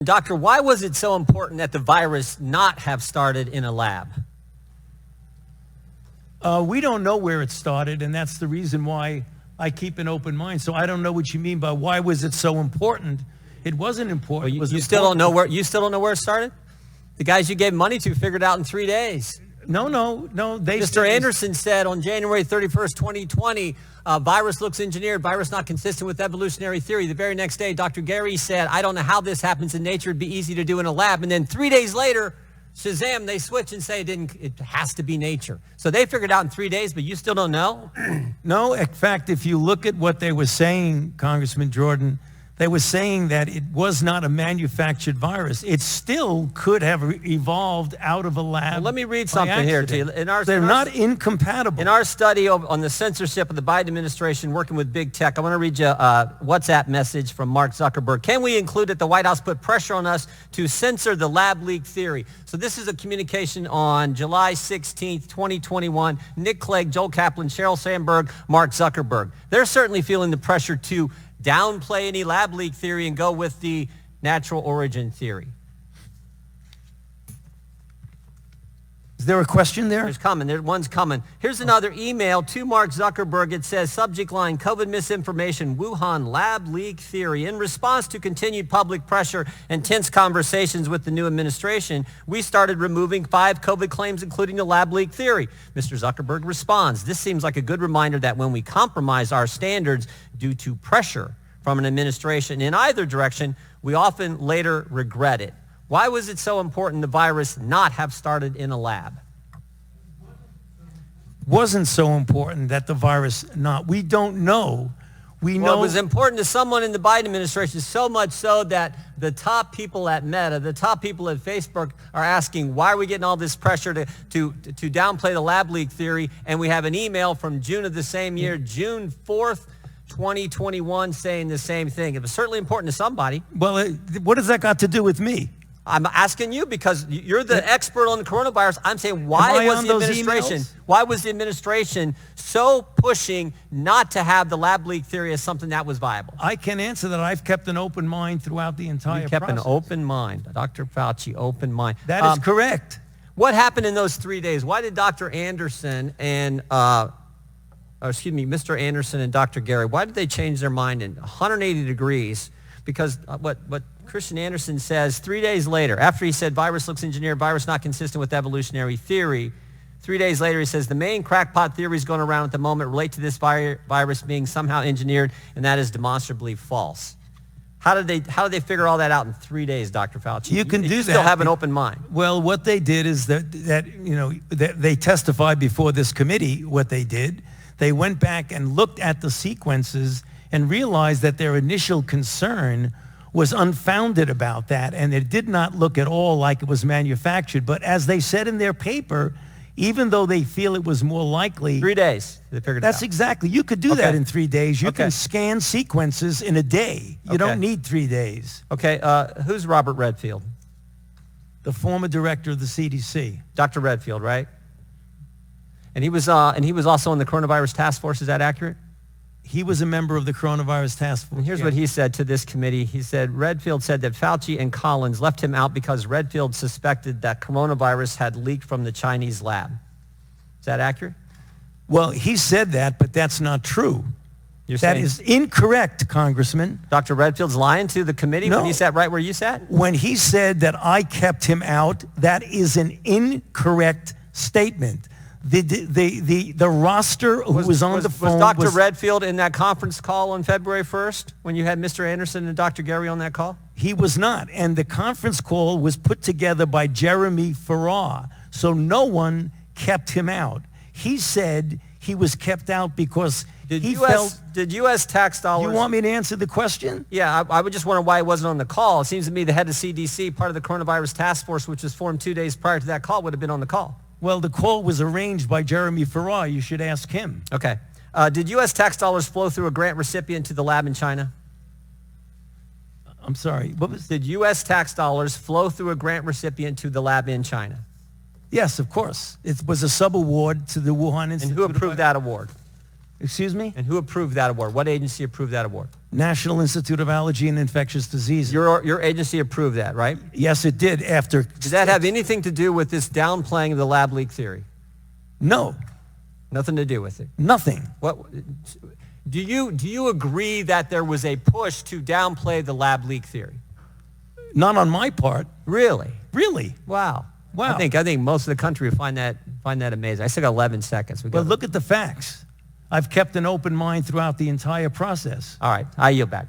Doctor, why was it so important that the virus not have started in a lab? We don't know where it started, and that's the reason why I keep an open mind. So I don't know what you mean by why was it so important. It wasn't important. Well, you still don't know where it started? The guys you gave money to figured it out in 3 days. No. Mr. Anderson said on January 31st, 2020, virus looks engineered, virus not consistent with evolutionary theory. The very next day, Dr. Gary said, I don't know how this happens in nature. It'd be easy to do in a lab. And then 3 days later, Shazam, they switch and say it has to be nature. So they figured it out in 3 days, but you still don't know? No, in fact, if you look at what they were saying, Congressman Jordan, they were saying that it was not a manufactured virus. It still could have evolved out of a lab. Well, let me read something here to you. They're not incompatible. In our study on the censorship of the Biden administration working with big tech, I want to read you a WhatsApp message from Mark Zuckerberg. Can we include that the White House put pressure on us to censor the lab leak theory? So this is a communication on July 16th, 2021. Nick Clegg, Joel Kaplan, Sheryl Sandberg, Mark Zuckerberg. They're certainly feeling the pressure to downplay any lab leak theory and go with the natural origin theory. Is there a question there? One's coming. Here's another email to Mark Zuckerberg. It says, subject line, COVID misinformation, Wuhan lab leak theory. In response to continued public pressure and tense conversations with the new administration, we started removing 5 COVID claims, including the lab leak theory. Mr. Zuckerberg responds, this seems like a good reminder that when we compromise our standards due to pressure from an administration in either direction, we often later regret it. Why was it so important the virus not have started in a lab? Wasn't so important that the virus not. We don't know. We know it was important to someone in the Biden administration, so much so that the top people at Meta, the top people at Facebook are asking, why are we getting all this pressure to downplay the lab leak theory? And we have an email from June of the same year, June 4th, 2021, saying the same thing. It was certainly important to somebody. Well, what has that got to do with me? I'm asking you because you're the expert on the coronavirus. I'm saying why was the administration so pushing not to have the lab leak theory as something that was viable? I can answer that. I've kept an open mind throughout the entire process. You kept an open mind. Dr. Fauci, open mind. That is correct. What happened in those 3 days? Why did Dr. Anderson and Mr. Anderson and Dr. Gary, why did they change their mind in 180 degrees? Because what Christian Anderson says 3 days later, after he said virus looks engineered, virus not consistent with evolutionary theory, 3 days later he says the main crackpot theories going around at the moment relate to this virus being somehow engineered, and that is demonstrably false. How did they figure all that out in 3 days, Dr. Fauci? You can do that. You still have an open mind. Well, what they did is that they testified before this committee. What they did, they went back and looked at the sequences and realized that their initial concern was unfounded about that, and it did not look at all like it was manufactured. But as they said in their paper, even though they feel it was more likely... 3 days, they figured it out. That's exactly. You could do that in 3 days. You can scan sequences in a day. You don't need 3 days. Okay, who's Robert Redfield? The former director of the CDC. Dr. Redfield, right? And he was also on the coronavirus task force. Is that accurate? He was a member of the coronavirus task force. And here's what he said to this committee. He said, Redfield said that Fauci and Collins left him out because Redfield suspected that coronavirus had leaked from the Chinese lab. Is that accurate? Well, he said that, but that's not true. That is incorrect, Congressman. Dr. Redfield's lying to the committee when he sat right where you sat? When he said that I kept him out, that is an incorrect statement. The roster who was on the phone was Dr. Redfield in that conference call on February 1st when you had Mr. Anderson and Dr. Gary on that call? He was not. And the conference call was put together by Jeremy Farrar. So no one kept him out. He said he was kept out because Did U.S. tax dollars... You want me to answer the question? Yeah, I would just wonder why he wasn't on the call. It seems to me the head of CDC, part of the coronavirus task force, which was formed 2 days prior to that call, would have been on the call. Well, the call was arranged by Jeremy Farrar. You should ask him. Okay. Did U.S. tax dollars flow through a grant recipient to the lab in China? I'm sorry. Did U.S. tax dollars flow through a grant recipient to the lab in China? Yes, of course. It was a sub-award to the Wuhan Institute. And who approved that award? Excuse me? And who approved that award? What agency approved that award? National Institute of Allergy and Infectious Diseases. Your agency approved that, right? Yes, it did after. Does that have anything to do with this downplaying of the lab leak theory? No, Nothing to do with it. nothing. What do you agree that there was a push to downplay the lab leak theory? Not on my part. Really? Really. Wow. Wow. I think most of the country would find that amazing. I still got 11 seconds. But look at the facts. I've kept an open mind throughout the entire process. All right, I yield back.